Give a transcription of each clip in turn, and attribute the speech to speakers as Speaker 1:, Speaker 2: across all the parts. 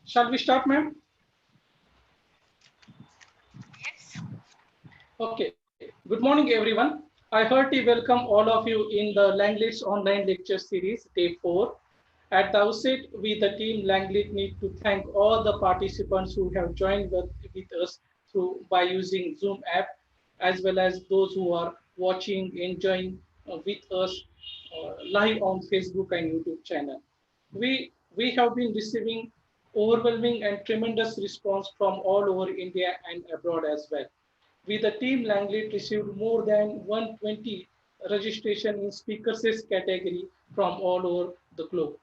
Speaker 1: Shall we start, ma'am?
Speaker 2: Yes.
Speaker 1: Okay. Good morning, everyone. I heartily welcome all of you in the Langlit's online lecture series, day 4. At the outset, we, the team Langlit, need to thank all the participants who have joined with us by using Zoom app, as well as those who are watching, enjoying with us live on Facebook and YouTube channel. We have been receiving overwhelming and tremendous response from all over India and abroad as well. We, the team Langlit, received more than 120 registration in speakers category from all over the globe.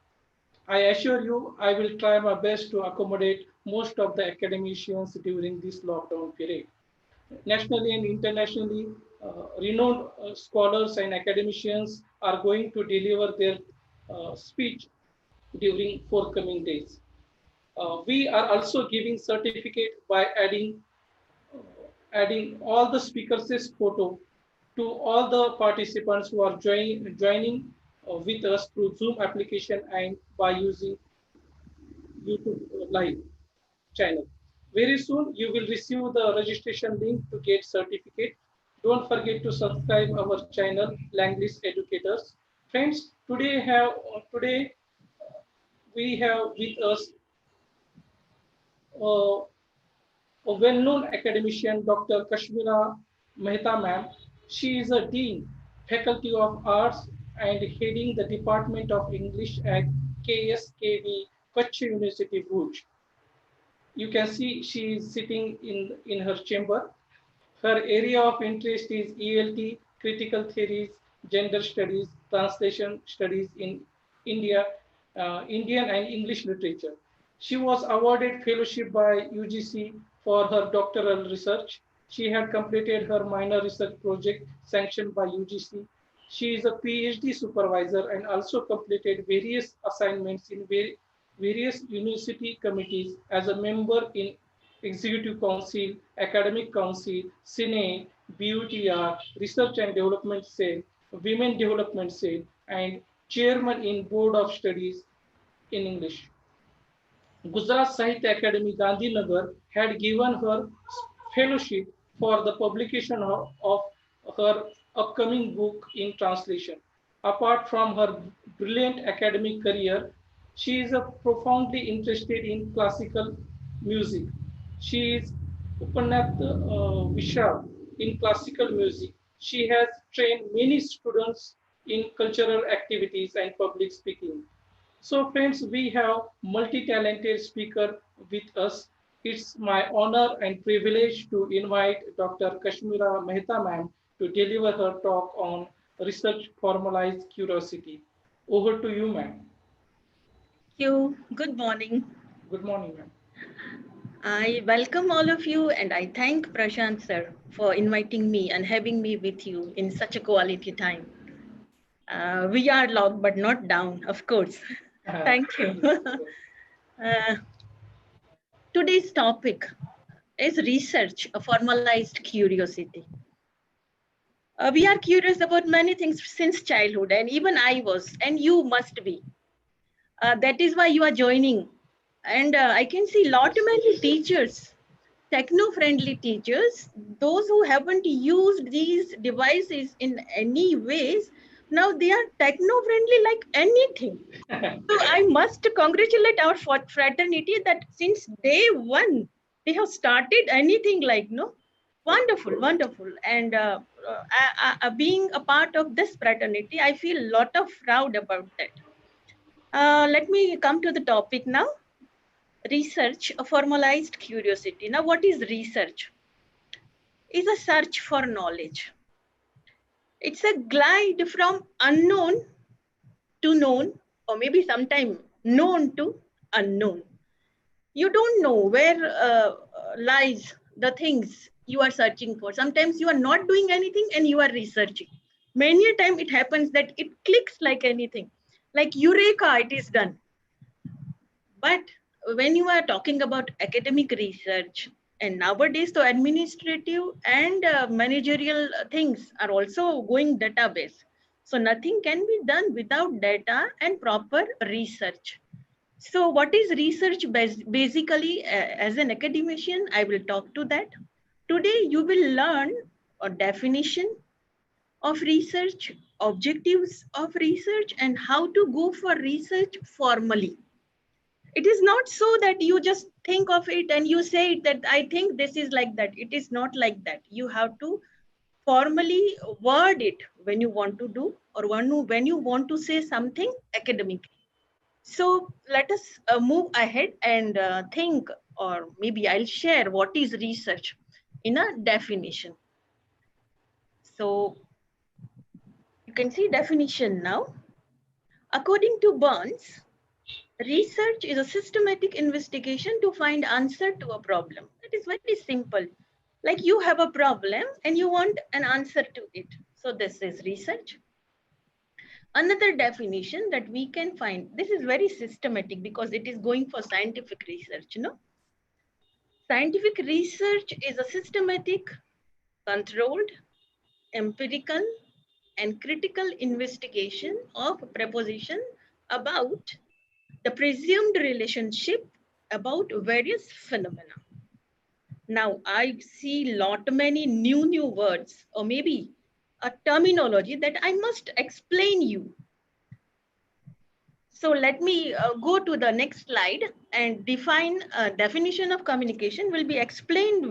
Speaker 1: I assure you, I will try my best to accommodate most of the academicians during this lockdown period. Nationally and internationally, renowned scholars and academicians are going to deliver their speech during forthcoming days. We are also giving certificate by adding all the speakers' photo to all the participants who are joining with us through Zoom application and by using YouTube live channel. Very soon you will receive the registration link to get certificate. Don't forget to subscribe our channel Langlist Educators. Friends, today we have with us uh, a well-known academician, Dr. Kashmira Mehta ma'am. She is a dean, faculty of arts, and heading the Department of English at KSKV Kutch University, Bhuj. You can see she is sitting in her chamber. Her area of interest is ELT, critical theories, gender studies, translation studies in India, Indian and English literature. She was awarded fellowship by UGC for her doctoral research. She had completed her minor research project sanctioned by UGC. She is a PhD supervisor and also completed various assignments in various university committees as a member in Executive Council, Academic Council, Senate, BUTR, Research and Development Cell, Women Development Cell, and Chairman in Board of Studies in English. Gujarat Sahitya Academy, Gandhinagar, had given her fellowship for the publication of her upcoming book in translation. Apart from her brilliant academic career, she is profoundly interested in classical music. She is Upanath Vishal in classical music. She has trained many students in cultural activities and public speaking. So friends, we have multi-talented speaker with us. It's my honor and privilege to invite Dr. Kashmira Mehta ma'am to deliver her talk on research formalized curiosity. Over to you, ma'am.
Speaker 2: Thank you. Good morning.
Speaker 1: Good morning, ma'am.
Speaker 2: I welcome all of you and I thank Prashant sir for inviting me and having me with you in such a quality time. We are locked but not down, of course. Thank you. Today's topic is research, a formalized curiosity. We are curious about many things since childhood, and even I was, and you must be. That is why you are joining. And I can see many teachers, techno-friendly teachers, those who haven't used these devices in any ways, now they are techno-friendly like anything. So I must congratulate our fraternity that since day one, they have started anything like, no, wonderful, wonderful. And being a part of this fraternity, I feel a lot of proud about that. Let me come to the topic now. Research, a formalized curiosity. Now, what is research? It's a search for knowledge. It's a glide from unknown to known, or maybe sometime known to unknown. You don't know where lies the things you are searching for. Sometimes you are not doing anything and you are researching. Many a time it happens that it clicks like anything, like eureka, it is done. But when you are talking about academic research, and nowadays the administrative and managerial things are also going database. So nothing can be done without data and proper research. So what is research basically? As an academician, I will talk to that. Today, you will learn a definition of research, objectives of research, and how to go for research formally. It is not so that you just think of it and you say it that I think this is like that. It is not like that. You have to formally word it when you want to do, or when you want to say something academically. So let us move ahead and think, or maybe I'll share what is research in a definition. So you can see definition now. According to Burns, research is a systematic investigation to find answer to a problem. It is very simple. Like you have a problem and you want an answer to it. So this is research. Another definition that we can find, this is very systematic because it is going for scientific research, no? Scientific research is a systematic, controlled, empirical, and critical investigation of a proposition about the presumed relationship about various phenomena. Now, I see many new words, or maybe a terminology that I must explain you. So let me go to the next slide and define a definition of communication will be explained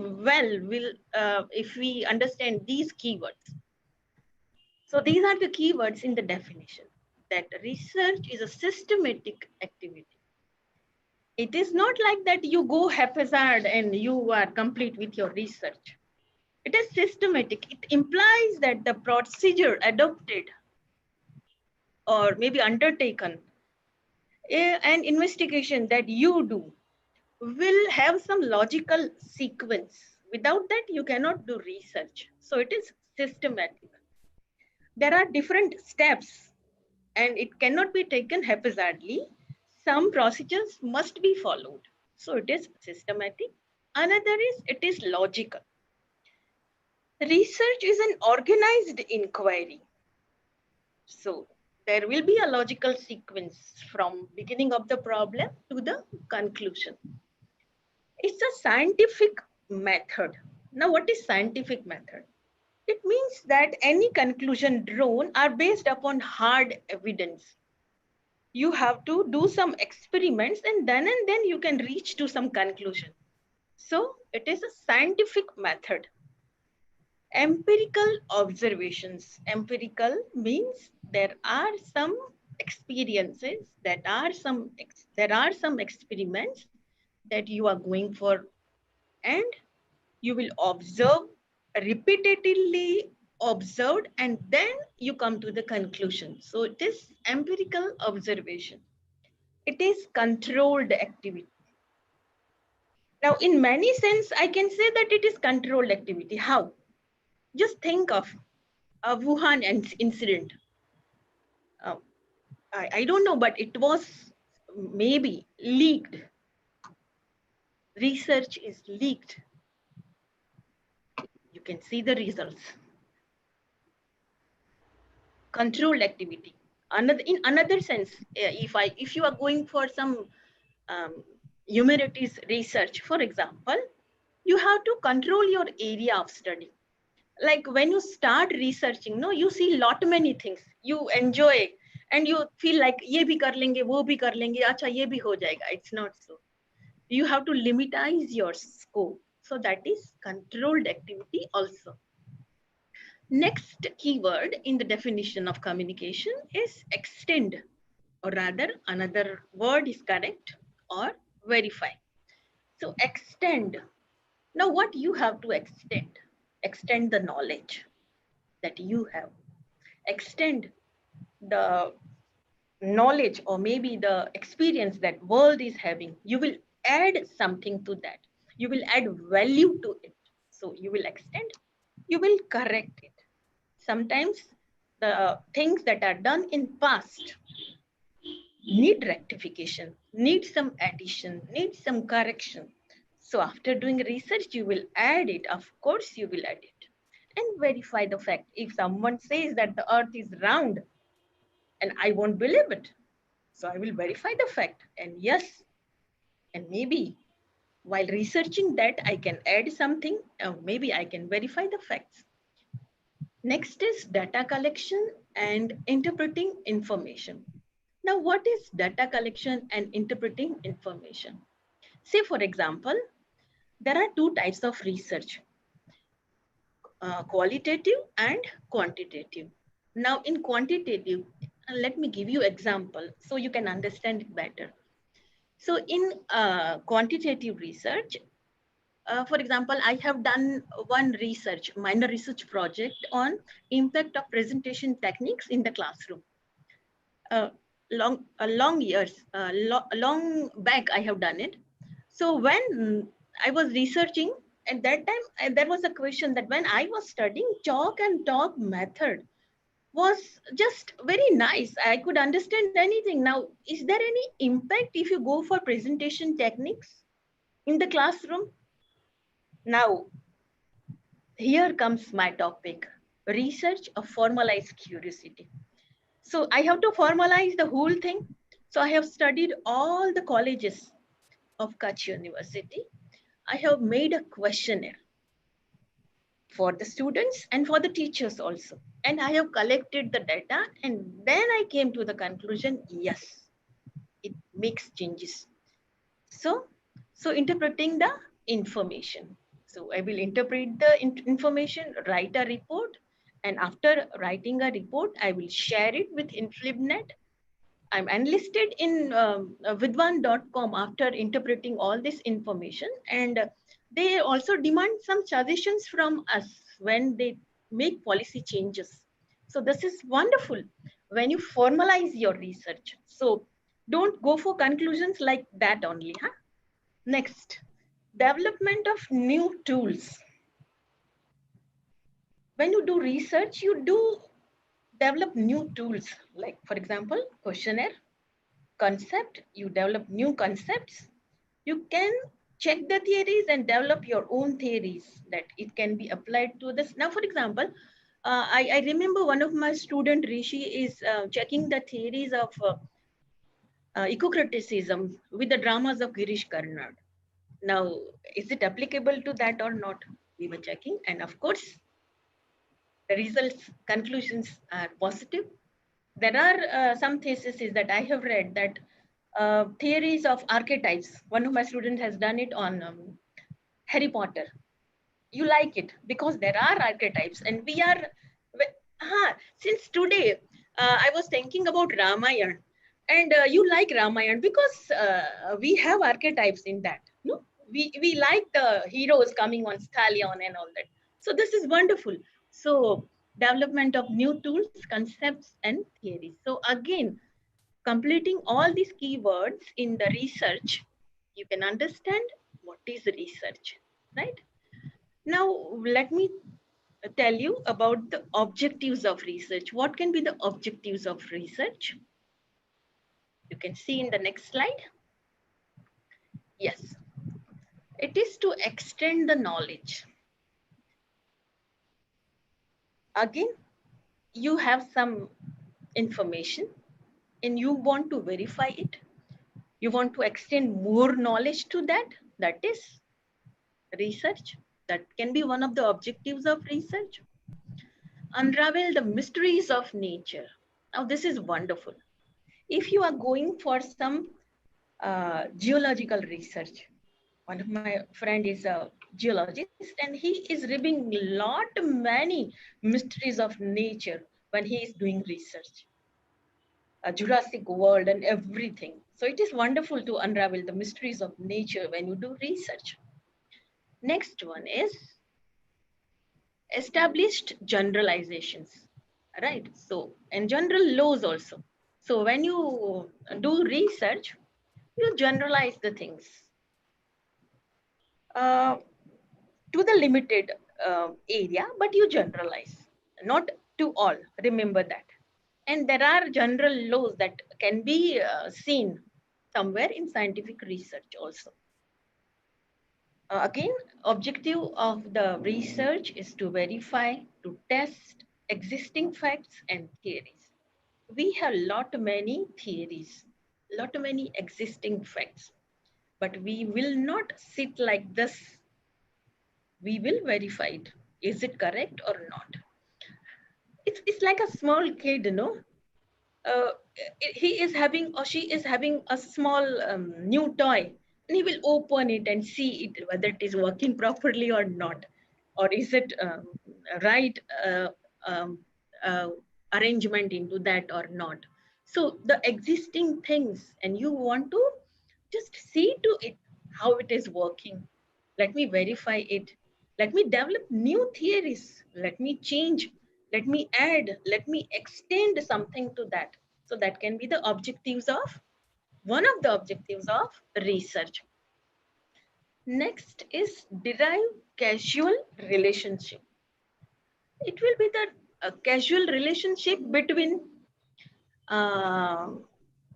Speaker 2: if we understand these keywords. So these are the keywords in the definition, that research is a systematic activity. It is not like that you go haphazard and you are complete with your research. It is systematic. It implies that the procedure adopted or maybe undertaken, an investigation that you do will have some logical sequence. Without that, you cannot do research. So it is systematic. There are different steps and it cannot be taken haphazardly. Some procedures must be followed. So it is systematic. Another is it is logical. Research is an organized inquiry. So there will be a logical sequence from beginning of the problem to the conclusion. It's a scientific method. Now, what is scientific method? It means that any conclusion drawn are based upon hard evidence. You have to do some experiments and then you can reach to some conclusion. So it is a scientific method. Empirical observations. Empirical means there are some experiences, there are some experiments that you are going for, and you will observe repeatedly observed, and then you come to the conclusion. So it is empirical observation. It is controlled activity. Now, in many sense, I can say that it is controlled activity. How? Just think of a Wuhan incident. Uh, I don't know, but it was maybe leaked. Research is leaked. You can see the results. Controlled activity. In another sense, if you are going for some humanities research, for example, you have to control your area of study. Like when you start researching, no, you see many things. You enjoy and you feel like ye bhi kar lenge, wo bhi kar lenge, acha ye bhi ho jayega. It's not so. You have to limitize your scope. So that is controlled activity also. Next keyword in the definition of communication is extend, or rather another word is correct, or verify. So extend. Now what you have to extend? Extend the knowledge that you have. Extend the knowledge or maybe the experience that world is having. You will add something to that. You will add value to it. So you will extend, you will correct it. Sometimes the things that are done in past need rectification, need some addition, need some correction. So after doing research, you will add it. Of course, you will add it and verify the fact. If someone says that the earth is round, and I won't believe it. So I will verify the fact, and yes, and maybe while researching that, I can add something, maybe I can verify the facts. Next is data collection and interpreting information. Now, what is data collection and interpreting information? Say, for example, there are two types of research, qualitative and quantitative. Now, in quantitative, let me give you example so you can understand it better. So, in quantitative research, for example, I have done one minor research project on impact of presentation techniques in the classroom. Long years, long back, I have done it. So when I was researching at that time, there was a question that when I was studying, chalk and talk method was just very nice. I could understand anything. Now, is there any impact if you go for presentation techniques in the classroom? Now, here comes my topic, research of formalized curiosity. So I have to formalize the whole thing. So I have studied all the colleges of Kutch University. I have made a questionnaire for the students and for the teachers also. And I have collected the data, and then I came to the conclusion, yes, it makes changes. So, so interpreting the information. So I will interpret the information, write a report, and after writing a report, I will share it with InflibNet. I'm enlisted in vidwan.com after interpreting all this information, and they also demand some suggestions from us when they make policy changes. So this is wonderful when you formalize your research. So don't go for conclusions like that only. Huh? Next, development of new tools. When you do research, you do develop new tools, like for example, questionnaire, concept, you develop new concepts. You can check the theories and develop your own theories that it can be applied to this. Now, for example, I remember one of my student, Rishi, is checking the theories of eco-criticism with the dramas of Girish Karnad. Now, is it applicable to that or not? We were checking, and of course, the results, conclusions are positive. There are some theses that I have read that theories of archetypes. One of my students has done it on Harry Potter. You like it because there are archetypes, and we are. Since today, I was thinking about Ramayana, and you like Ramayana because we have archetypes in that. No, we like the heroes coming on stallion and all that. So this is wonderful. So development of new tools, concepts, and theories. So again, completing all these keywords in the research, you can understand what is research, right? Now, let me tell you about the objectives of research. What can be the objectives of research? You can see in the next slide. Yes, it is to extend the knowledge. Again, you have some information and you want to verify it. You want to extend more knowledge to that. That is research. That can be one of the objectives of research. Unravel the mysteries of nature. Now, this is wonderful. If you are going for some geological research, one of my friend is a geologist, and he is revealing many mysteries of nature when he is doing research, a Jurassic World and everything. So it is wonderful to unravel the mysteries of nature when you do research. Next one is established generalizations, right? So, and general laws also. So when you do research, you generalize the things uh, to the limited area, but you generalize, not to all. Remember that. And there are general laws that can be seen somewhere in scientific research also. Again, objective of the research is to verify, to test existing facts and theories. We have many theories. lot many existing facts, but we will not sit like this. We will verify it. Is it correct or not? It's like a small kid, uh, he is having or she is having a small new toy, and he will open it and see it whether it is working properly or not, or is it right um, uh, arrangement into that or not. So the existing things, and you want to just see to it how it is working. Let me verify it. Let me develop new theories. Let me change. Let me add. Let me extend something to that. So that can be the objectives of one of the objectives of research. Next is derive casual relationship. It will be the casual relationship between uh,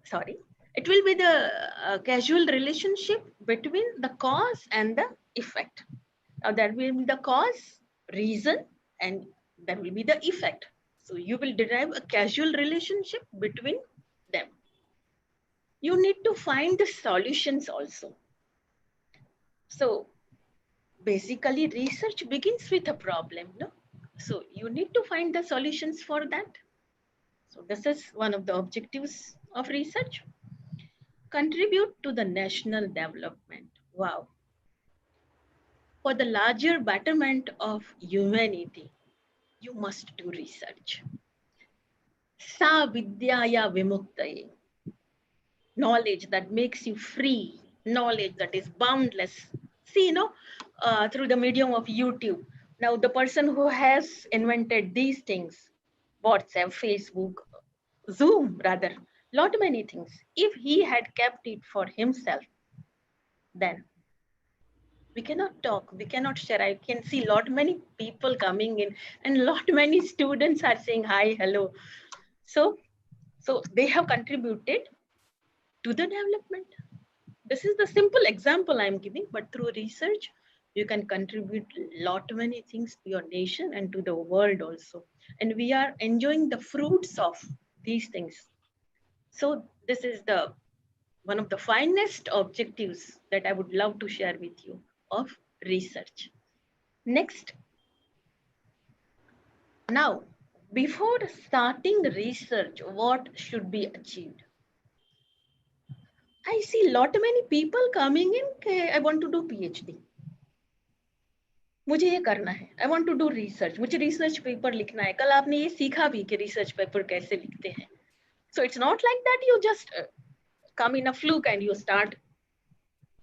Speaker 2: sorry, it will be the casual relationship between the cause and the effect. Now that will be the cause, reason, and that will be the effect. So you will derive a casual relationship between them. You need to find the solutions also. So basically research begins with a problem, no? So you need to find the solutions for that. So this is one of the objectives of research. Contribute to the national development. Wow. For the larger betterment of humanity, you must do research. Sa vidyaya vimuktaye. Knowledge that makes you free, knowledge that is boundless. See, through the medium of YouTube, now the person who has invented these things, WhatsApp, Facebook, Zoom, rather, lot many things. If he had kept it for himself, then we cannot talk, we cannot share. I can see lot many people coming in, and lot many students are saying hi, hello. So they have contributed to the development. This is the simple example I'm giving, but through research, you can contribute lot many things to your nation and to the world also. And we are enjoying the fruits of these things. So this is the one of the finest objectives that I would love to share with you of research. Next, now, before starting research, what should be achieved? I see lot many people coming in, okay, I want to do PhD. मुझे ये करना है, I want to do research, मुझे research paper लिखना है. कल आपने ये सीखा भी कि research paper कैसे लिखते हैं. So it's not like that you just come in a fluke and you start.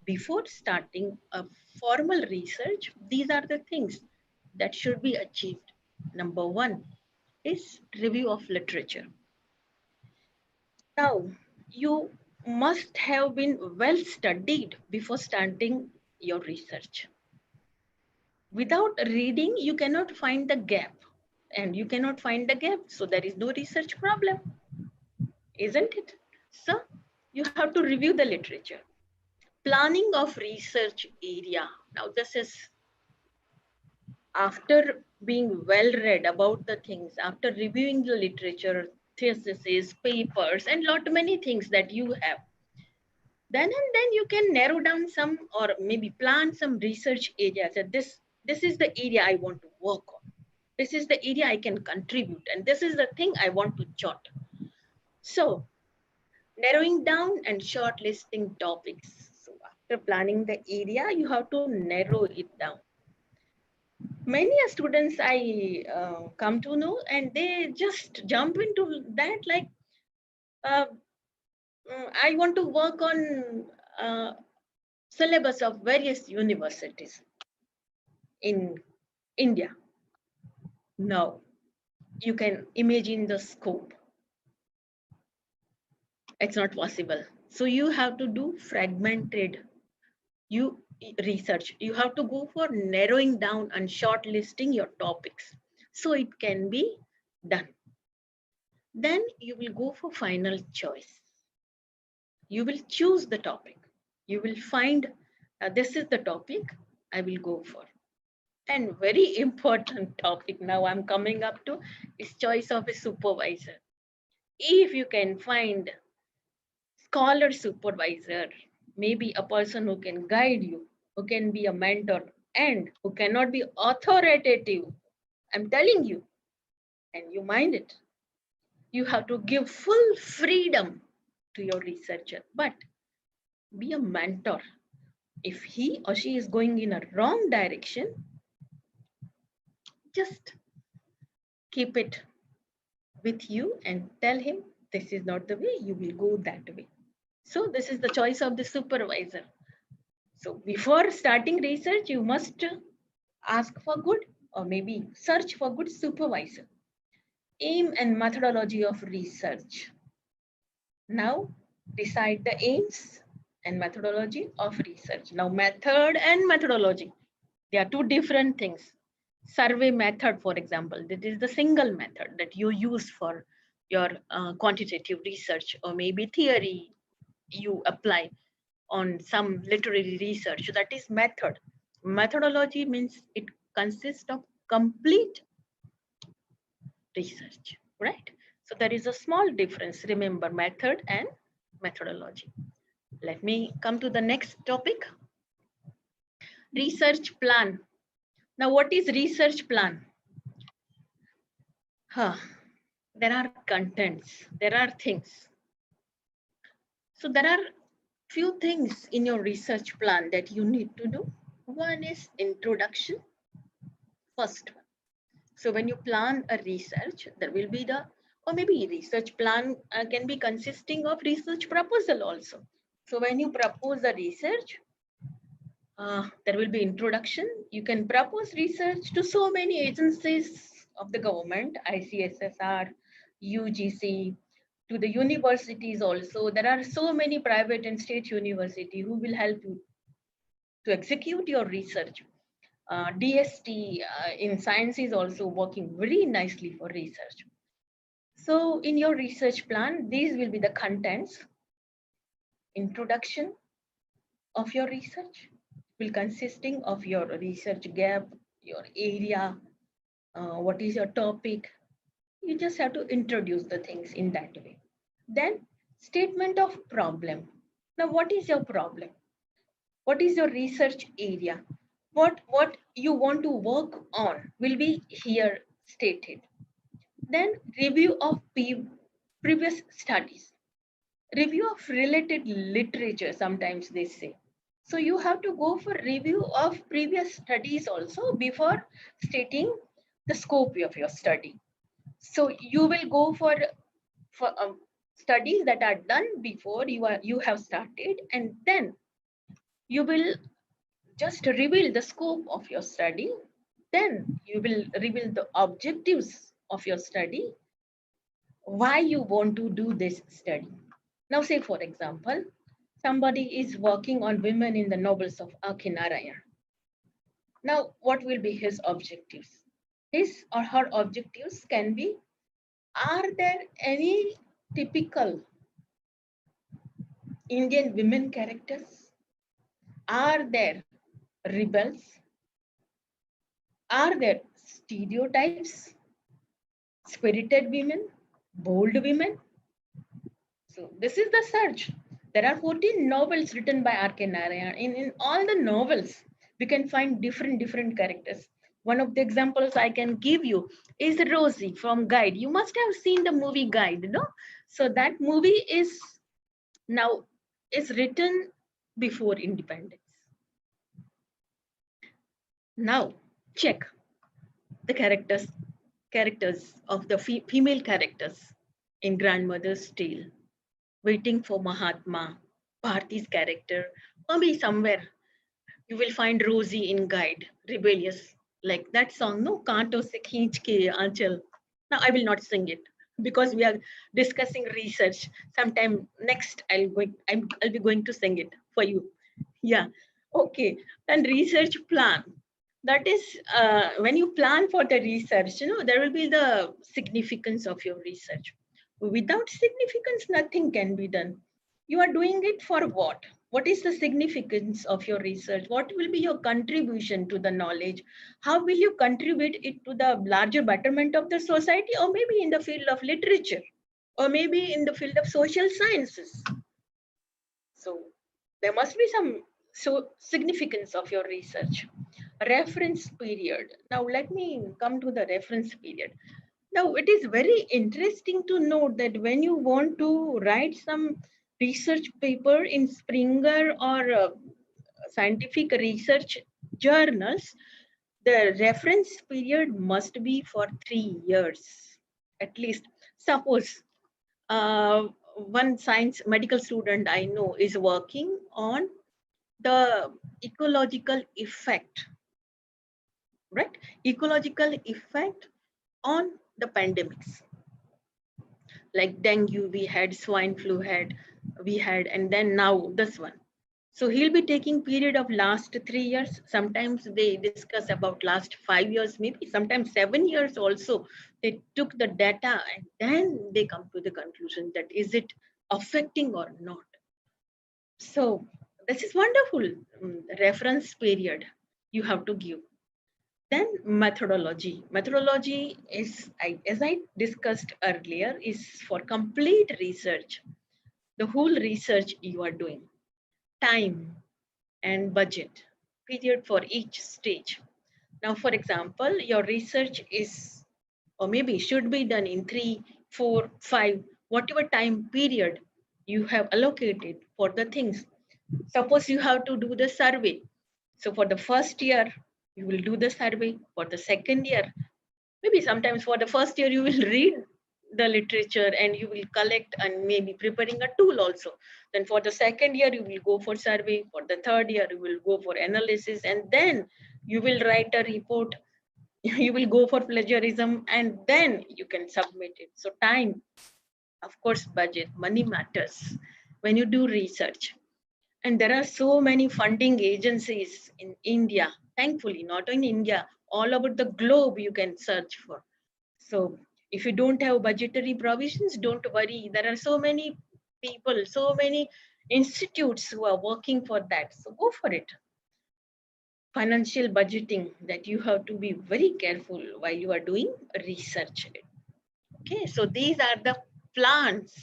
Speaker 2: Before starting a formal research, these are the things that should be achieved. Number one is review of literature. Now, you must have been well studied before starting your research. Without reading, you cannot find the gap, and you cannot find the gap, so there is no research problem, isn't it? So you have to review the literature. Planning of research area. Now this is after being well read about the things, after reviewing the literature, theses, papers, and lot many things that you have. Then and then you can narrow down some, or maybe plan some research areas that this is the area I want to work on. This is the area I can contribute, and this is the thing I want to jot. So narrowing down and shortlisting topics. So after planning the area, you have to narrow it down. Many students I come to know, and they just jump into that like, uh, I want to work on syllabus of various universities in India. Now, you can imagine the scope. It's not possible. So you have to do fragmented research. You have to go for narrowing down and shortlisting your topics so it can be done. Then you will go for final choice. You will choose the topic. You will find this is the topic I will go for. And very important topic now I'm coming up to is choice of a supervisor. If you can find scholar supervisor, maybe a person who can guide you, who can be a mentor, and who cannot be authoritative. I'm telling you, and you mind it. You have to give full freedom to your researcher, but be a mentor. If he or she is going in a wrong direction, just keep it with you and tell him this is not the way, you will go that way. So this is the choice of the supervisor. So before starting research, you must ask for good, or maybe search for good supervisor. Aim and methodology of research. Now decide the aims and methodology of research. Now method and methodology, they are two different things. Survey method, for example, that is the single method that you use for your quantitative research, or maybe theory you apply on some literary research. That is method. Methodology means it consists of complete research, right? So there is a small difference. Remember, method and methodology. Let me come to the next topic. Research plan. Now, what is research plan? There are contents, there are things. So there are few things in your research plan that you need to do. One is introduction, first one. So when you plan a research, there will be the, or maybe research plan can be consisting of research proposal also. So when you propose a research, there will be introduction. You can propose research to so many agencies of the government, ICSSR, UGC, to the universities also. There are so many private and state university who will help you to execute your research. DST in science is also working very nicely for research. So in your research plan, these will be the contents. Introduction of your research will consisting of your research gap, your area, what is your topic. You just have to introduce the things in that way. Then statement of problem. Now, what is your problem? What is your research area? What you want to work on will be here stated. Then review of previous studies. Review of related literature, sometimes they say. So you have to go for review of previous studies also before stating the scope of your study. So you will go for studies that are done before you have started, and then you will just reveal the scope of your study. Then you will reveal the objectives of your study, why you want to do this study. Now, say for example, somebody is working on women in the novels of Akinaraya. Now, what will be his objectives? His or her objectives can be, are there any typical Indian women characters? Are there rebels? Are there stereotypes? Spirited women? Bold women? So this is the search. There are 14 novels written by R.K. Narayan. In all the novels, we can find different characters. One of the examples I can give you is Rosie from Guide. You must have seen the movie Guide, no? So that movie is written before independence. Now check the characters of the female characters in Grandmother's Tale. Waiting for Mahatma, Bharti's character, or maybe somewhere you will find Rosie in Guide, rebellious, like that song, no? Kaanton se kheech ke aanchal. Now I will not sing it because we are discussing research. Sometime next I'll be going to sing it for you. Yeah, okay. And research plan. That is when you plan for the research, there will be the significance of your research. Without significance, nothing can be done. You are doing it for what? What is the significance of your research? What will be your contribution to the knowledge? How will you contribute it to the larger betterment of the society, or maybe in the field of literature, or maybe in the field of social sciences? So there must be some significance of your research. Reference period. Now let me come to the reference period. Now it is very interesting to note that when you want to write some research paper in Springer or scientific research journals, the reference period must be for 3 years at least. Suppose one science medical student I know is working on the ecological effect, right? Ecological effect on the pandemics. Like dengue, we had swine flu, we had, and then now this one. So he'll be taking period of last 3 years. Sometimes they discuss about last 5 years, maybe sometimes 7 years also. They took the data and then they come to the conclusion that is it affecting or not. So this is wonderful. Reference period you have to give. Then methodology. Methodology is, as I discussed earlier, is for complete research. The whole research you are doing. Time and budget, period for each stage. Now, for example, your research is, or maybe should be done in 3, 4, 5, whatever time period you have allocated for the things. Suppose you have to do the survey. So for the first year, you will do the survey. For the second year, maybe sometimes for the first year, you will read the literature and you will collect and maybe preparing a tool also. Then for the second year, you will go for survey. For the third year, you will go for analysis, and then you will write a report. You will go for plagiarism, and then you can submit it. So time, of course, budget, money matters when you do research. And there are so many funding agencies in India, thankfully, not in India, all over the globe you can search for. So if you don't have budgetary provisions, don't worry. There are so many people, so many institutes who are working for that. So go for it. Financial budgeting, that you have to be very careful while you are doing research. Okay, so these are the plans.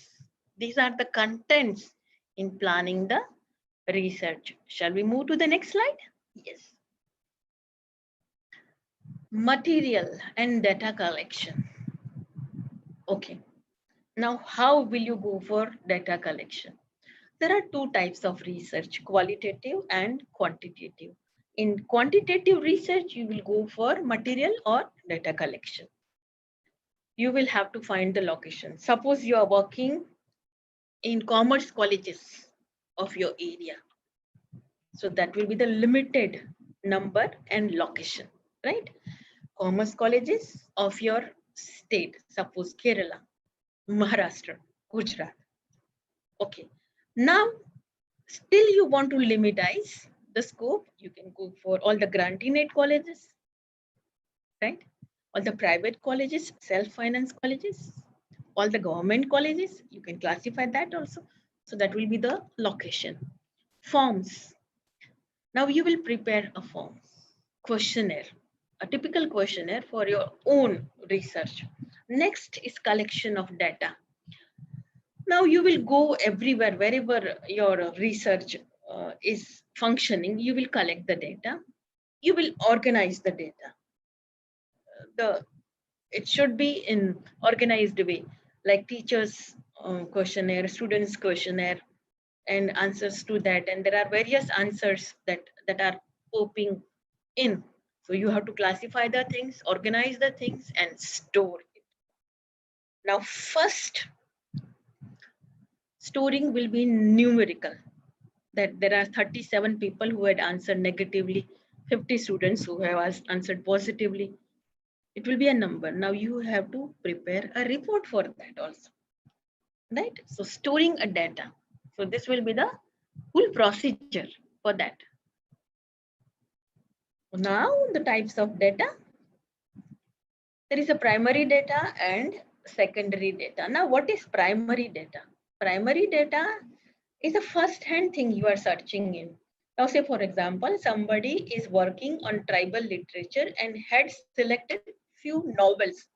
Speaker 2: These are the contents in planning the research. Shall we move to the next slide? Yes. Material and data collection. Okay. Now, how will you go for data collection? There are two types of research, qualitative and quantitative. In quantitative research, you will go for material or data collection. You will have to find the location. Suppose you are working in commerce colleges of your area. So that will be the limited number and location, right? Commerce colleges of your state, suppose Kerala, Maharashtra, Gujarat. Okay. Now, still you want to limitize the scope, you can go for all the grantee colleges, right? All the private colleges, self-finance colleges, all the government colleges, you can classify that also. So that will be the location. Forms. Now you will prepare a form, questionnaire, a typical questionnaire for your own research. Next is collection of data. Now you will go everywhere, wherever your research is functioning, you will collect the data. You will organize the data. It should be in organized way, like teachers questionnaire, students questionnaire, and answers to that. And there are various answers that are popping in. So you have to classify the things, organize the things, and store it. Now, first, storing will be numerical. That there are 37 people who had answered negatively, 50 students who have answered positively. It will be a number. Now you have to prepare a report for that also, right? So storing a data. So this will be the full procedure for that. Now the types of data. There is a primary data and secondary data. Now what is primary data? Primary data is a first-hand thing you are searching in. Now say for example, somebody is working on tribal literature and had selected few novels,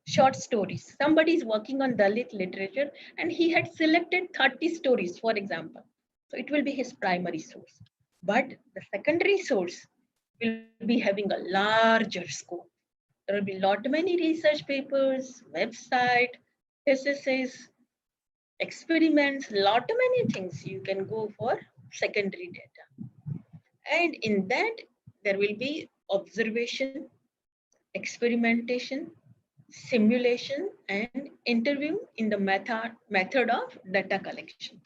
Speaker 2: short stories. Somebody is working on Dalit literature and he had selected 30 stories, for example. So it will be his primary source. But the secondary source will be having a larger scope. There will be lot many research papers, website, theses, experiments, lot many things you can go for secondary data. And in that, there will be observation, experimentation, simulation, and interview in the method of data collection.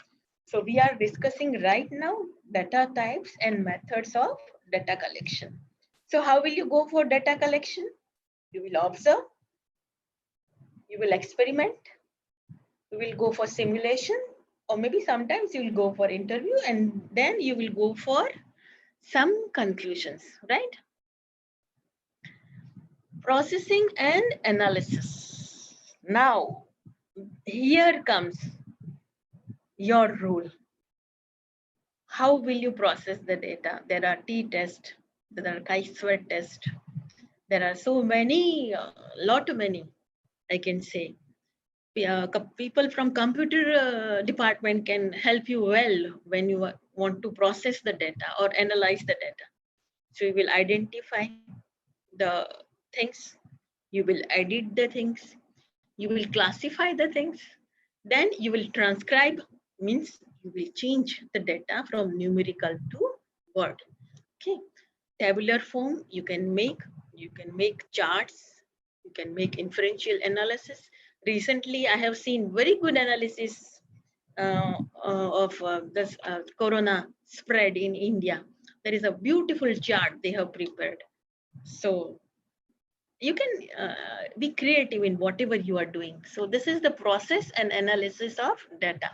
Speaker 2: So we are discussing right now data types and methods of data collection. So how will you go for data collection? You will observe, you will experiment, you will go for simulation, or maybe sometimes you will go for interview, and then you will go for some conclusions, right? Processing and analysis. Now, here comes your role. How will you process the data? There are t-tests, there are chi-square tests. There are so many, lot many, I can say. People from computer department can help you well when you want to process the data or analyze the data. So you will identify the things, you will edit the things, you will classify the things, then you will transcribe, means you will change the data from numerical to word. Okay, tabular form you can make charts, you can make inferential analysis. Recently I have seen very good analysis of this corona spread in India. There is a beautiful chart they have prepared. So you can be creative in whatever you are doing. So this is the process and analysis of data.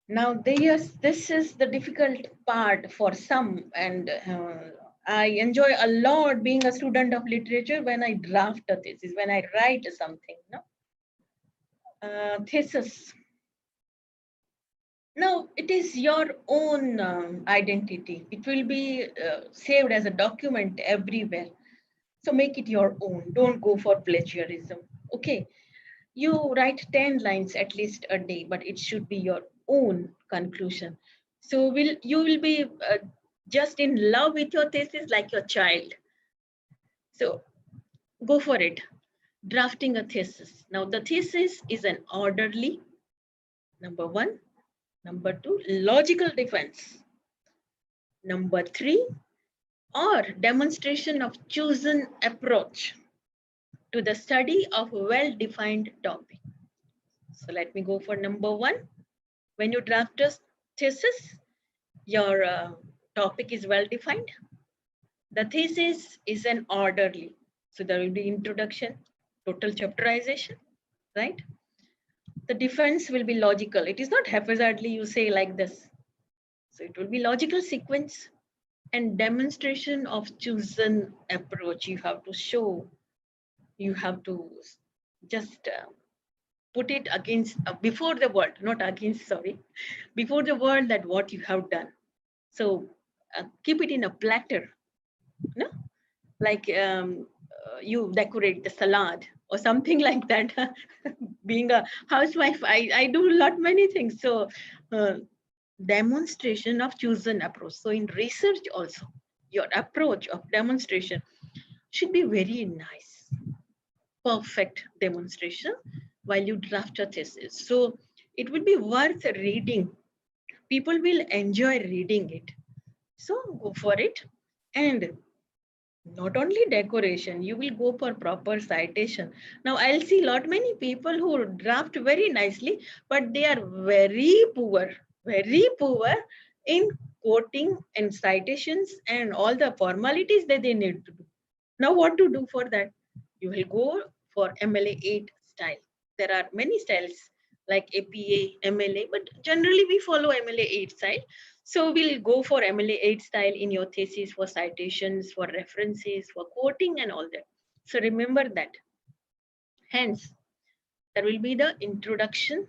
Speaker 2: Now this is the difficult part for some, and I enjoy a lot being a student of literature when I draft a thesis, when I write something. No? Thesis. Now it is your own identity. It will be saved as a document everywhere. So make it your own. Don't go for plagiarism. Okay. You write 10 lines at least a day, but it should be your own conclusion. So you will be just in love with your thesis like your child. So go for it. Drafting a thesis. Now the thesis is an orderly, number one. Number two, logical defense. Number three, or demonstration of chosen approach to the study of a well-defined topic. So let me go for number one. When you draft a thesis, your topic is well defined. The thesis is an orderly. So there will be introduction, total chapterization, right? The defense will be logical. It is not haphazardly you say like this. So it will be logical sequence and demonstration of chosen approach. You have to show, you have to just put it against, before the world, not against, sorry, before the world that what you have done. So keep it in a platter, no? Like you decorate the salad or something like that. Being a housewife, I do a lot many things. So demonstration of chosen approach. So in research also, your approach of demonstration should be very nice, perfect demonstration while you draft a thesis. So it will be worth reading. People will enjoy reading it. So go for it. And not only decoration, you will go for proper citation. Now I'll see lot many people who draft very nicely, but they are very poor in quoting and citations and all the formalities that they need to do. Now what to do for that? You will go for MLA 8 style. There are many styles like APA, MLA, but generally we follow MLA 8 style. So we'll go for MLA 8 style in your thesis for citations, for references, for quoting and all that. So remember that. Hence, there will be the introduction,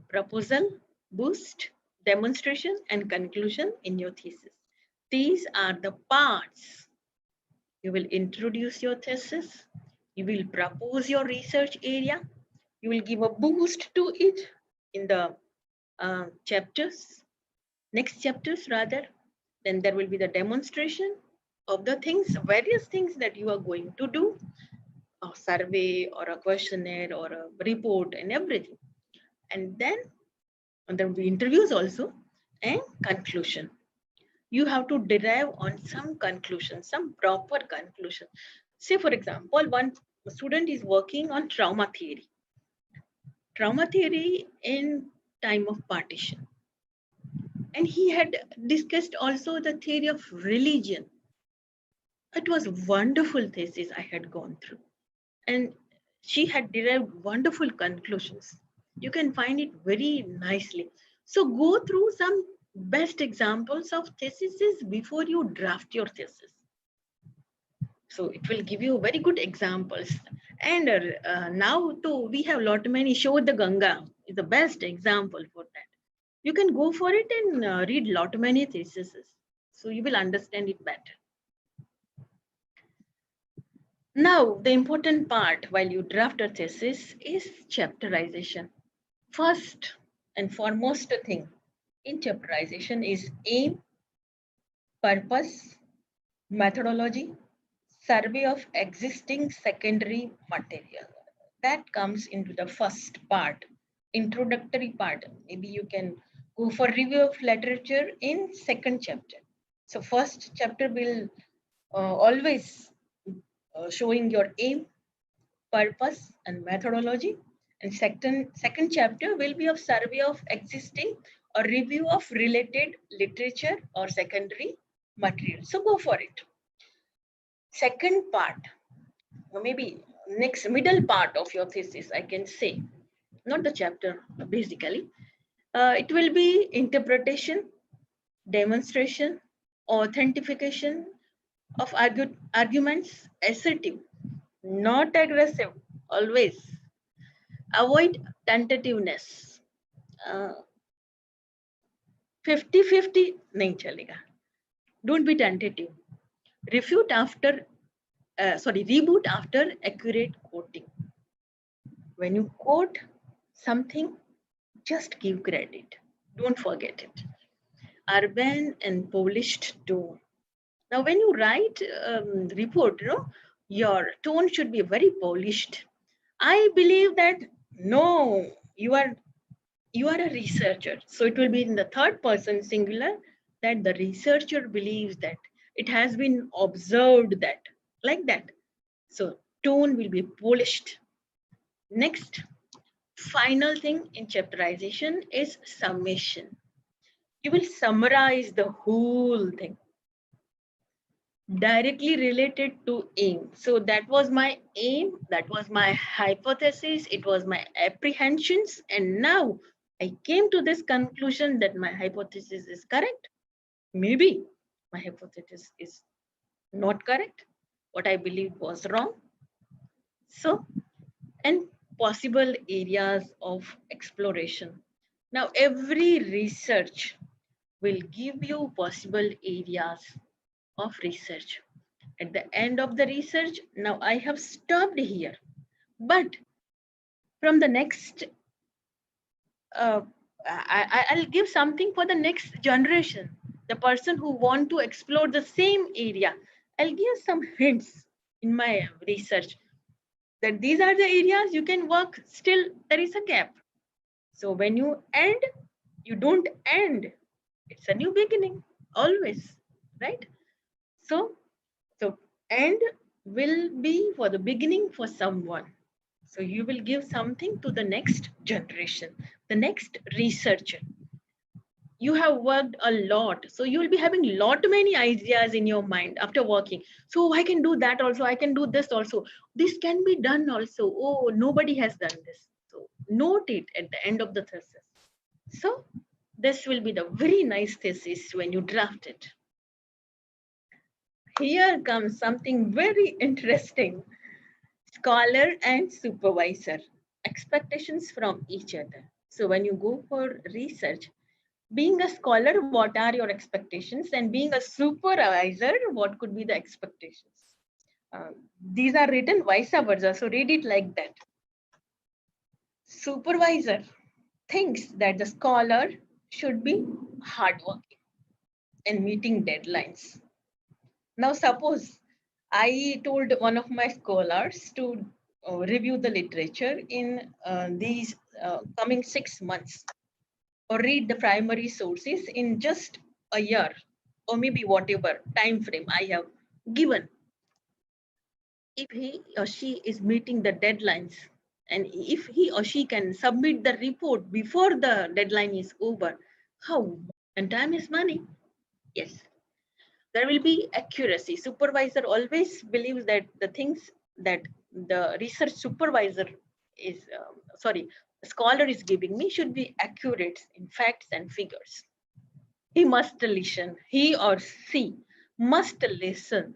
Speaker 2: proposal, boost, demonstration, and conclusion in your thesis. These are the parts. You will introduce your thesis. You will propose your research area. You will give a boost to it in the chapters, next chapters rather. Then there will be the demonstration of the things, various things that you are going to do, a survey or a questionnaire or a report and everything. And then there will be interviews also and conclusion. You have to derive on some conclusion, some proper conclusion. Say, for example, one student is working on trauma theory in time of partition. And he had discussed also the theory of religion. It was a wonderful thesis I had gone through. And she had derived wonderful conclusions. You can find it very nicely. So go through some best examples of theses before you draft your thesis. So it will give you very good examples. And now too, we have lot many. Show the Ganga is the best example for that. You can go for it and read lot many theses. So you will understand it better. Now, the important part while you draft a thesis is chapterization. First and foremost thing in chapterization is aim, purpose, methodology, survey of existing secondary material. That comes into the first part, introductory part. Maybe you can go for review of literature in second chapter. So first chapter will always showing your aim, purpose and methodology, and second chapter will be of survey of existing or review of related literature or secondary material. So go for it. Second part, or maybe next middle part of your thesis, I can say, not the chapter basically, it will be interpretation, demonstration, authentication of arguments, assertive, not aggressive, always. Avoid tentativeness. 50-50 nahi chalega. Don't be tentative. Reboot after accurate quoting. When you quote something, just give credit. Don't forget it. Urban and polished tone. Now, when you write report, your tone should be very polished. I believe that no, you are a researcher. So it will be in the third person singular that the researcher believes that it has been observed that, like that. So tone will be polished. Next, final thing in chapterization is summation. You will summarize the whole thing directly related to aim. So that was my aim, that was my hypothesis, it was my apprehensions, and now I came to this conclusion that my hypothesis is correct. Maybe my hypothesis is not correct. What I believed was wrong. So, and possible areas of exploration. Now, every research will give you possible areas of research. At the end of the research, now I have stopped here. But from the next, I'll give something for the next generation. The person who want to explore the same area, I'll give some hints in my research that these are the areas you can work. Still, there is a gap. So when you end, you don't end. It's a new beginning, always, right? So end will be for the beginning for someone. So you will give something to the next generation, the next researcher. You have worked a lot, so you will be having lot many ideas in your mind after working. So I can do that also, I can do this also, this can be done also. Oh, nobody has done this. So note it at the end of the thesis. So this will be the very nice thesis when you draft it. Here comes something very interesting. Scholar and supervisor, expectations from each other. So when you go for research, being a scholar, what are your expectations? And being a supervisor, what could be the expectations? These are written vice versa, so read it like that. Supervisor, thinks that the scholar should be hardworking and meeting deadlines. Now, suppose I told one of my scholars to review the literature in these coming 6 months, or read the primary sources in just a year, or maybe whatever time frame I have given. If he or she is meeting the deadlines, and if he or she can submit the report before the deadline is over, how? And time is money. Yes, there will be accuracy. Supervisor always believes that the things that the research supervisor is, scholar is giving me should be accurate in facts and figures. He must listen. He or she must listen.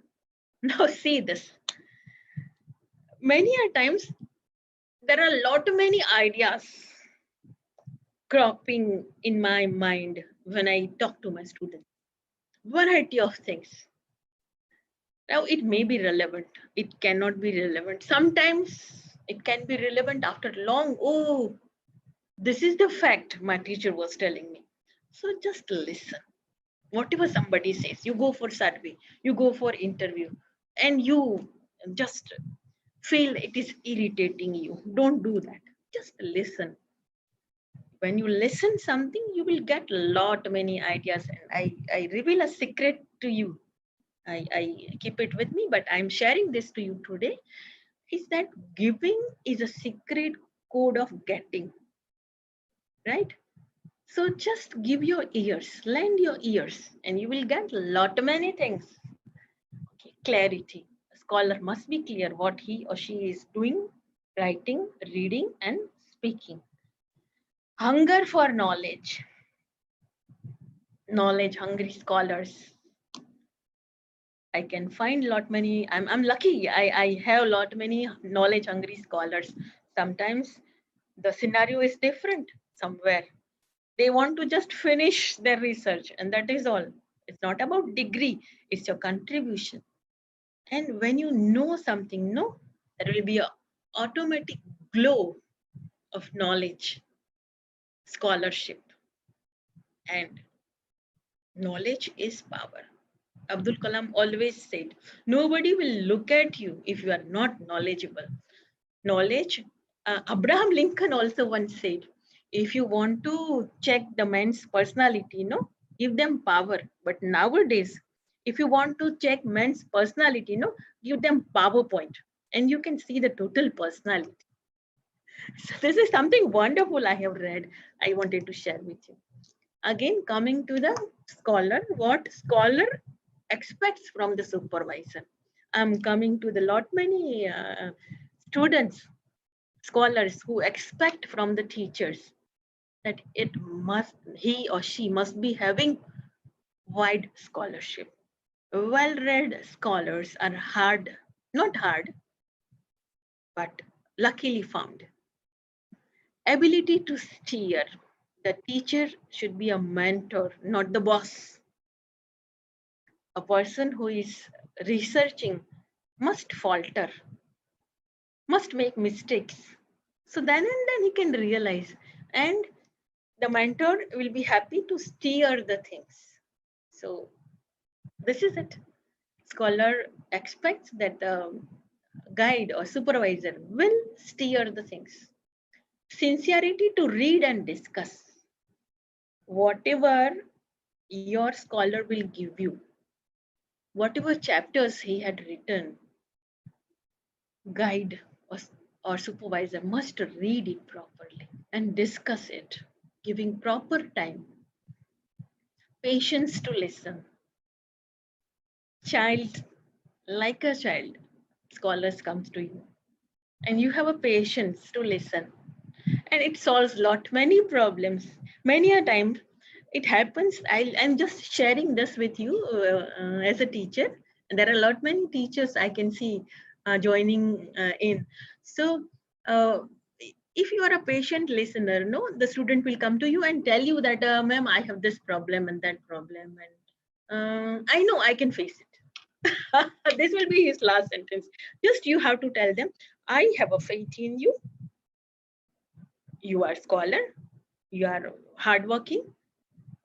Speaker 2: Now see this. Many a times there are a lot many ideas cropping in my mind when I talk to my students. Variety of things. Now it may be relevant. It cannot be relevant. Sometimes it can be relevant after long. Oh, this is the fact my teacher was telling me. So just listen. Whatever somebody says, you go for survey, you go for interview, and you just feel it is irritating you. Don't do that. Just listen. When you listen something, you will get a lot many ideas. And I reveal a secret to you. I keep it with me, but I'm sharing this to you today. Is that giving is a secret code of getting, right? So just give your ears, lend your ears, and you will get a lot many things. Okay, clarity. A scholar must be clear what he or she is doing, writing, reading, and speaking. Hunger for knowledge. Knowledge hungry scholars. I can find a lot many. I'm lucky. I have a lot many knowledge hungry scholars. Sometimes the scenario is different somewhere. They want to just finish their research, and that is all. It's not about degree, it's your contribution. And when you know something, no, there will be a automatic glow of knowledge, scholarship, and knowledge is power. Abdul Kalam always said, nobody will look at you if you are not knowledgeable. Knowledge, Abraham Lincoln also once said, if you want to check the man's personality, no, give them power. But nowadays, if you want to check men's personality, no, give them PowerPoint, and you can see the total personality. So this is something wonderful I have read. I wanted to share with you. Again, coming to the scholar, what scholar expects from the supervisor. I'm coming to the lot many students, scholars who expect from the teachers that he or she must be having wide scholarship. Well-read scholars are not hard, but luckily found. Ability to steer. The teacher should be a mentor, not the boss. A person who is researching must falter, must make mistakes. So then and then he can realize, and the mentor will be happy to steer the things. So this is it. Scholar expects that the guide or supervisor will steer the things. Sincerity to read and discuss. Whatever your scholar will give you, whatever chapters he had written, guide or supervisor must read it properly and discuss it, giving proper time, patience to listen. Child, like a child, scholars comes to you, and you have a patience to listen, and it solves lot many problems. Many a time it happens. I'm just sharing this with you as a teacher. And there are a lot many teachers I can see joining in. So if you are a patient listener, no, the student will come to you and tell you that, ma'am, I have this problem and that problem, and I know I can face it. This will be his last sentence. Just you have to tell them, I have a faith in you. You are scholar. you are hardworking,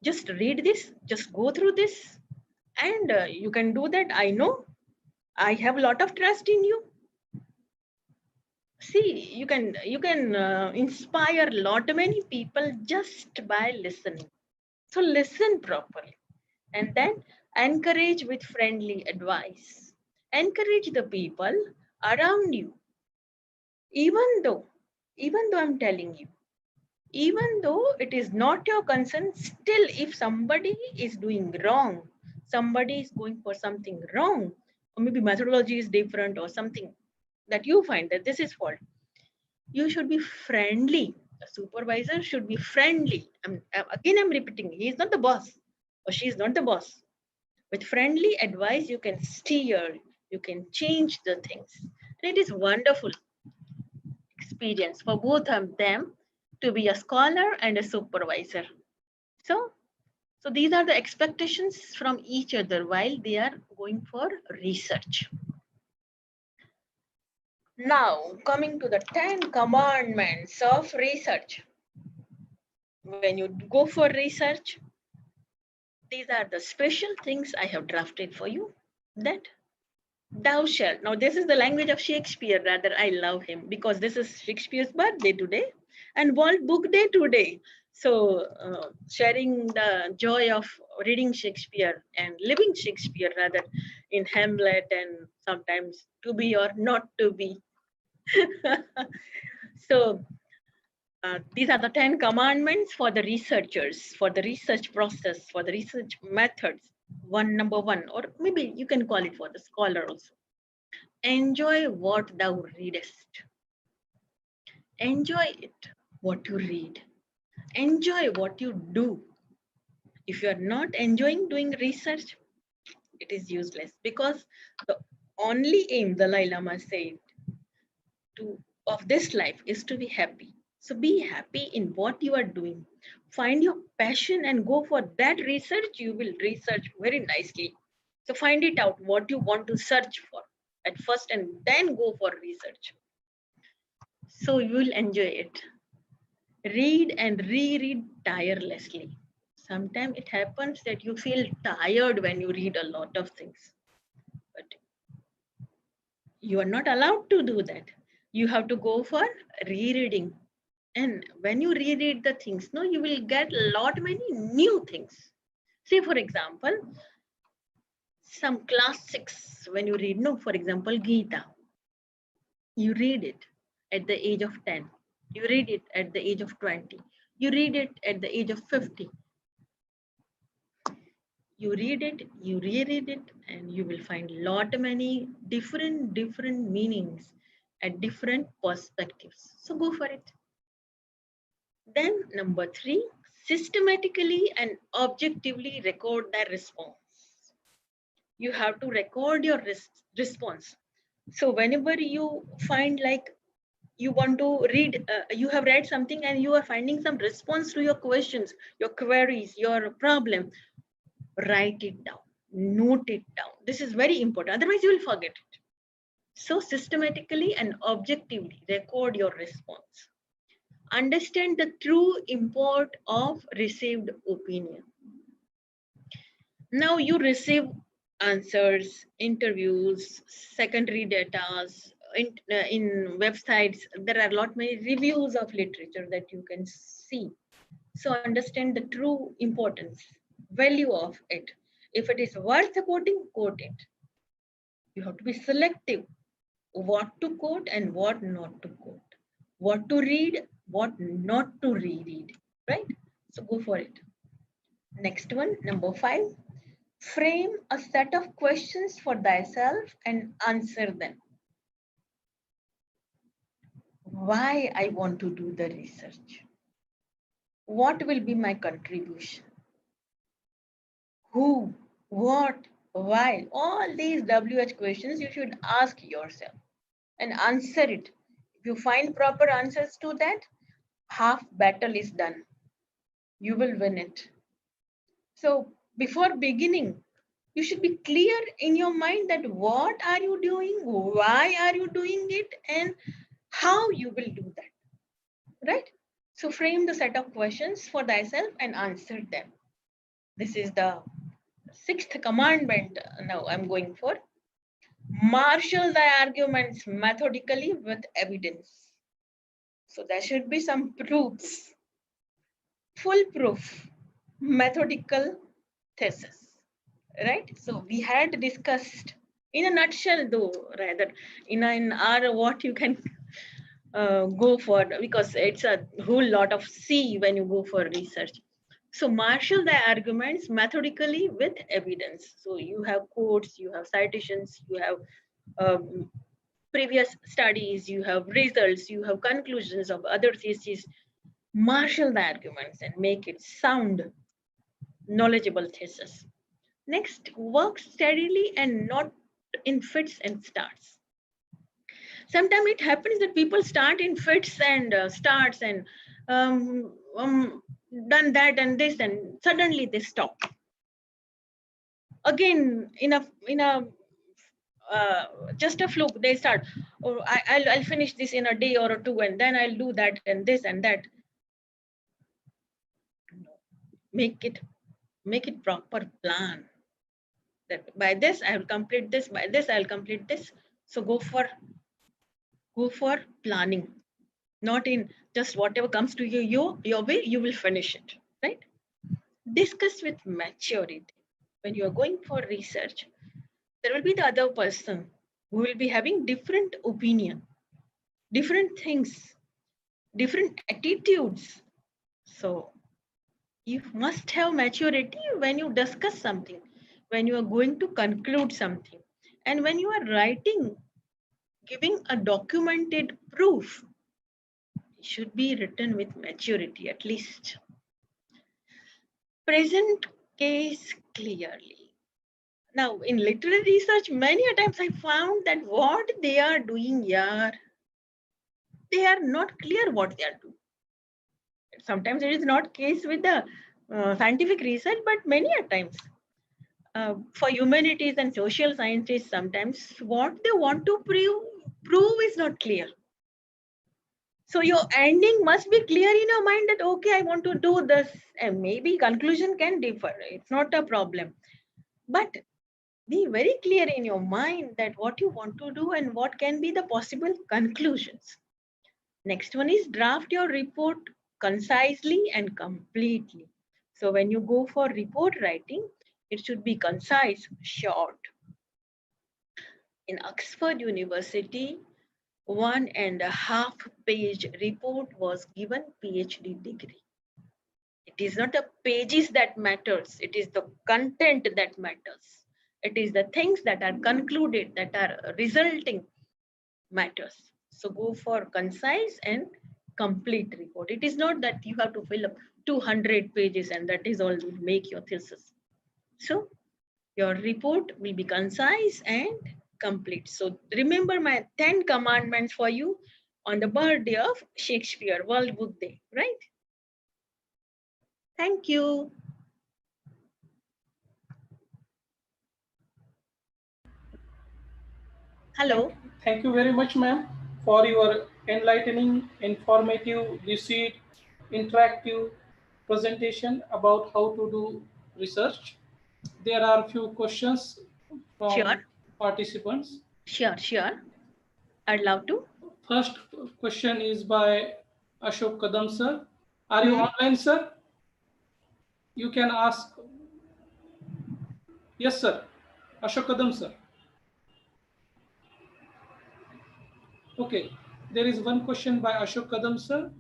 Speaker 2: just read this, just go through this, and you can do that. I know, I have a lot of trust in you. See, you can inspire a lot many people just by listening. So listen properly, and then encourage with friendly advice. Encourage the people around you, even though, even though I'm telling you, even though it is not your concern, still if somebody is doing wrong, somebody is going for something wrong, or maybe methodology is different or something that you find that this is fault, you should be friendly. A supervisor should be friendly. I'm repeating, he is not the boss or she is not the boss. With friendly advice, you can steer, you can change the things. And it is wonderful experience for both of them to be a scholar and a supervisor. So, so these are the expectations from each other while they are going for research. Now, coming to the 10 commandments of research. When you go for research, these are the special things I have drafted for you. That thou shalt. Now, this is the language of Shakespeare. Rather, I love him because this is Shakespeare's birthday today and World Book Day today. So, sharing the joy of reading Shakespeare and living Shakespeare rather in Hamlet and sometimes to be or not to be. So, these are the 10 commandments for the researchers, for the research process, for the research methods. Number one, or maybe you can call it for the scholar also. Enjoy what thou readest. Enjoy it, what you read. Enjoy what you do. If you are not enjoying doing research, it is useless because the only aim, the Dalai Lama said, of this life is to be happy. So be happy in what you are doing. Find your passion and go for that research. You will research very nicely. So find it out what you want to search for at first and then go for research. So you will enjoy it. Read and reread tirelessly. Sometimes it happens that you feel tired when you read a lot of things. But you are not allowed to do that. You have to go for rereading. And when you reread the things, no, you will get a lot many new things. Say, for example, some classics, when you read, no, for example, Gita, you read it at the age of 10, you read it at the age of 20, you read it at the age of 50. You read it, you reread it, and you will find lot many different meanings at different perspectives. So go for it. Then number 3, systematically and objectively record the response. You have to record your response. So whenever you find like you want to read, you have read something and you are finding some response to your questions, your queries, your problem, write it down, note it down. This is very important. Otherwise you will forget it. So systematically and objectively record your response. Understand the true import of received opinion. Now you receive answers, interviews, secondary data, in websites. There are a lot many reviews of literature that you can see. So understand the true importance, value of it. If it is worth quoting, quote it. You have to be selective what to quote and what not to quote, what to read, what not to reread, right? So go for it. Next one, number 5, frame a set of questions for thyself and answer them. Why I want to do the research? What will be my contribution? Who, what, why? All these WH questions you should ask yourself and answer it. If you find proper answers to that, half battle is done. You will win it. So before beginning, you should be clear in your mind that what are you doing, why are you doing it, and how you will do that, right? So frame the set of questions for thyself and answer them. This is the sixth commandment now I'm going for. Marshal thy arguments methodically with evidence. So there should be some proofs, full proof, methodical thesis, right? So we had discussed in a nutshell, though, rather in our what you can go for, because it's a whole lot of C when you go for research. So marshal the arguments methodically with evidence. So you have quotes, you have citations, you have previous studies, you have results, you have conclusions of other theses. Marshal the arguments and make it sound, knowledgeable thesis. Next, work steadily and not in fits and starts. Sometimes it happens that people start in fits and starts and done that and this, and suddenly they stop. Again, in a just a fluke, they start. Oh, I'll finish this in a day or two, and then I'll do that and this and that. Make it proper plan. That by this I will complete this. By this I'll complete this. So go for planning, not in just whatever comes to you your way, you will finish it, right? Discuss with maturity. When you are going for research, there will be the other person who will be having different opinion, different things, different attitudes. So you must have maturity when you discuss something, when you are going to conclude something, and when you are writing, giving a documented proof, it should be written with maturity at least. Present case clearly. Now, in literary research, many a times I found that what they are doing here, they are not clear what they are doing. Sometimes it is not case with the scientific research, but many a times for humanities and social sciences, sometimes what they want to prove is not clear. So your ending must be clear in your mind that, okay, I want to do this, and maybe conclusion can differ. It's not a problem. But be very clear in your mind that what you want to do and what can be the possible conclusions. Next one is draft your report concisely and completely. So when you go for report writing, it should be concise, short. In Oxford University, 1.5 page report was given PhD degree. It is not the pages that matters, it is the content that matters. It is the things that are concluded, that are resulting matters. So go for concise and complete report. It is not that you have to fill up 200 pages and that is all will make your thesis. So your report will be concise and complete. So remember my 10 commandments for you on the birthday of Shakespeare, World Book Day, right? Thank you. Hello.
Speaker 1: Thank you very much, ma'am, for your enlightening, informative, lucid, interactive presentation about how to do research. There are a few questions
Speaker 2: Sure.
Speaker 1: from participants.
Speaker 2: Sure. I'd love to.
Speaker 1: First question is by Ashok Kadam, sir. Are you online, sir? You can ask. Yes, sir. Ashok Kadam, sir. Okay. There is one question by Ashok Kadam, sir.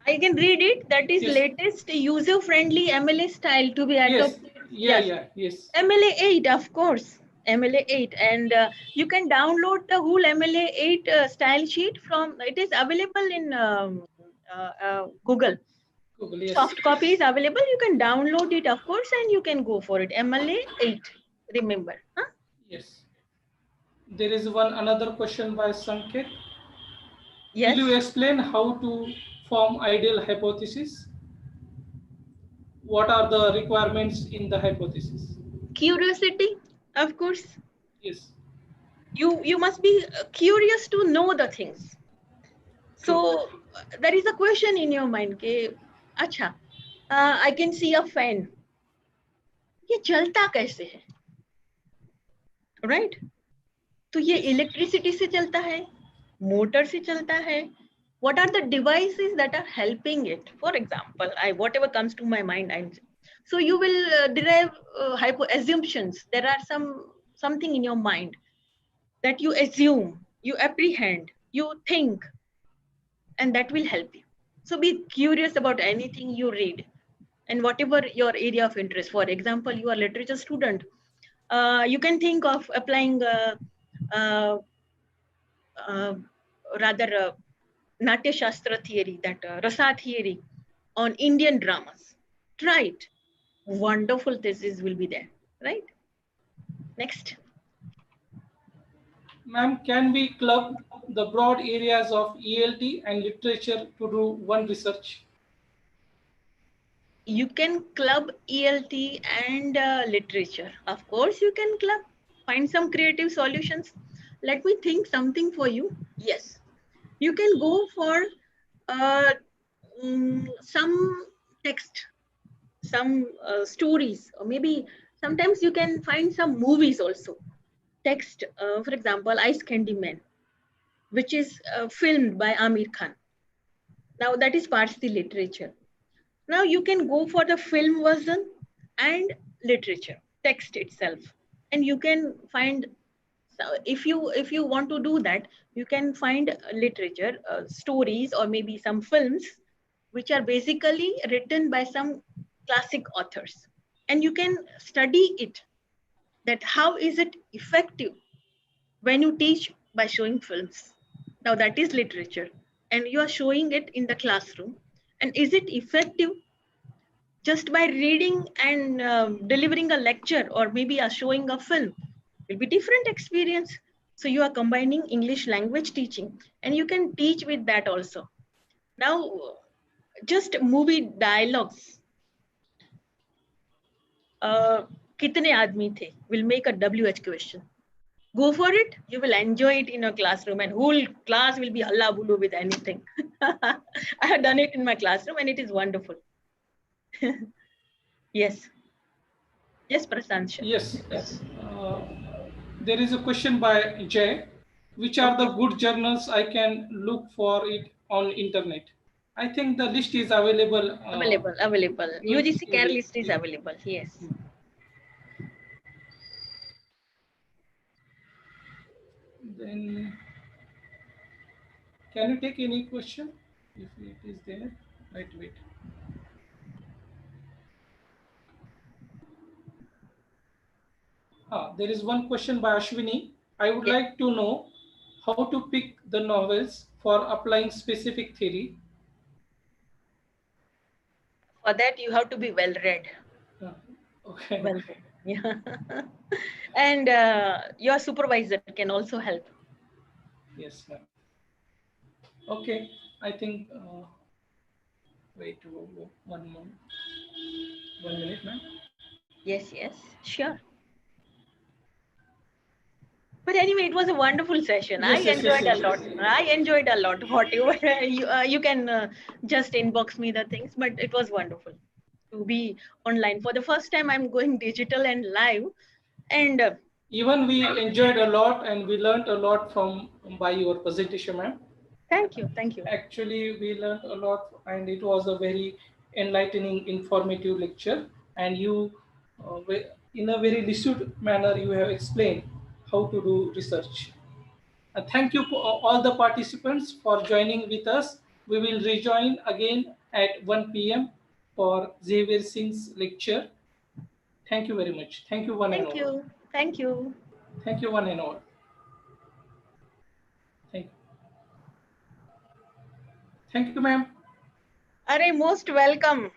Speaker 2: I can read it. That is
Speaker 1: Yes.
Speaker 2: latest user-friendly MLA style to be adopted.
Speaker 1: Yes.
Speaker 2: MLA 8, of course. MLA 8, and you can download the whole MLA 8 style sheet from. It is available in Google.
Speaker 1: Google, yes.
Speaker 2: Soft copy is available. You can download it, of course, and you can go for it. MLA 8. Remember, huh?
Speaker 1: Yes. There is another question by Sanket.
Speaker 2: Yes.
Speaker 1: Will you explain how to form ideal hypothesis? What are the requirements in the hypothesis?
Speaker 2: Curiosity, of course.
Speaker 1: Yes.
Speaker 2: You must be curious to know the things. So there is a question in your mind कि अच्छा, I can see a fan. ये चलता कैसे है, right? तो ये electricity से चलता है, मोटर से चलता है. What are the devices that are helping it? For example, whatever comes to my mind, so you will derive assumptions. There are something in your mind that you assume, you apprehend, you think, and that will help you. So be curious about anything you read and whatever your area of interest. For example, you are a literature student. You can think of applying uh, uh, rather Natya Shastra theory, that Rasa theory on Indian dramas. Try it. Wonderful thesis will be there, right? Next.
Speaker 1: Ma'am, can we club the broad areas of ELT and literature to do one research?
Speaker 2: You can club ELT and literature. Of course, you can club. Find some creative solutions. Let me think something for you. Yes, you can go for uh, some text, some stories, or maybe sometimes you can find some movies also. Text, for example, Ice Candy Man, which is filmed by Amir Khan. Now that is Parsi literature. Now you can go for the film version and literature, text itself, and you can find. So if you want to do that, you can find literature, stories, or maybe some films, which are basically written by some classic authors, and you can study it. That how is it effective when you teach by showing films? Now that is literature, and you are showing it in the classroom. And is it effective just by reading and delivering a lecture or maybe a showing a film? Will be different experience. So you are combining English language teaching, and you can teach with that also. Now, just movie dialogues. कितने आदमी थे will make a WH question. Go for it. You will enjoy it in your classroom, and whole class will be halla bulu with anything. I have done it in my classroom, and it is wonderful. Yes. Yes, Prashant.
Speaker 1: Yes. There is a question by Jay. Which are the
Speaker 2: Okay.
Speaker 1: good journals I can look for it on internet? I think the list is available
Speaker 2: Available.
Speaker 1: in,
Speaker 2: UGC
Speaker 1: in
Speaker 2: care
Speaker 1: the
Speaker 2: list is available. Yes.
Speaker 1: then can you take any question if it is there? Right, wait. There is one question by Ashwini. I would
Speaker 2: Yes.
Speaker 1: like to know how to pick the novels for applying specific theory.
Speaker 2: For that, you have to be well read.
Speaker 1: Uh, okay.
Speaker 2: Well read. Yeah. And your supervisor can also help.
Speaker 1: Yes, ma'am. Okay, I think. Wait, one more. 1 minute, ma'am.
Speaker 2: Yes, yes, sure. But anyway, it was a wonderful session. I
Speaker 1: Yes, yes, yes,
Speaker 2: enjoyed a
Speaker 1: yes,
Speaker 2: lot.
Speaker 1: yes.
Speaker 2: I enjoyed a lot. Whatever you can just inbox me the things, but it was wonderful to be online for the first time. I'm going digital and live, and
Speaker 1: Even we enjoyed a lot and we learned a lot from by your presentation, ma'am.
Speaker 2: thank you, thank you.
Speaker 1: Actually, we learned a lot, and it was a very enlightening, informative lecture. And you, in a very lucid manner, you have explained how to do research. Thank you for all the participants for joining with us. We will rejoin again at 1 p.m. for Xavier Singh's lecture. Thank you very much. Thank you, one and
Speaker 2: Thank
Speaker 1: all.
Speaker 2: you, thank you.
Speaker 1: Thank you, one and all. Thank you. Thank you, ma'am.
Speaker 2: Are most welcome.